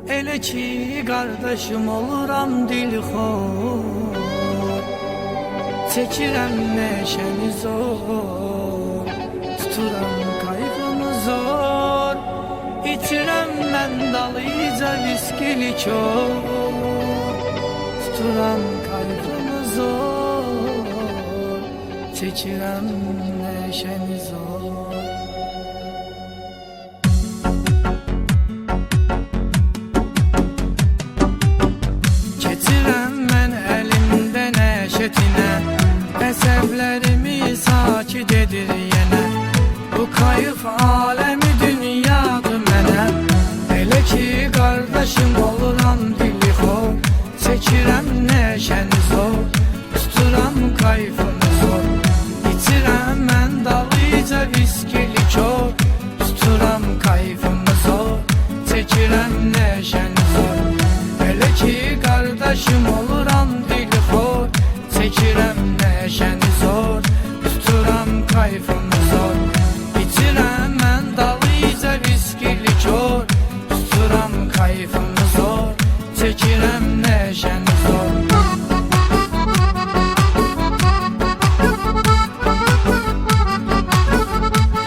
Elə ki qardaşım oluram dilxor, çəkirəm neşəni zor, tuturam qayğımı zor. İçirəm mən dalıca viskili kör, tuturam qayğımı zor, çəkirəm neşəni zor. Əsəblərimi sakit edir yenə, bu kayıf aləmi dünyadır mənə. Elə ki qardaşım oluram dilxor, çəkirəm neşəni zor, tuturam kayfımı zor. İçirəm mən dalıca viskili kör, tuturam kayfımı zor, çəkirəm neşəni zor. Elə ki qardaşım oluram dilxor, çəkirəm neşəni zor, tuturam kayfımı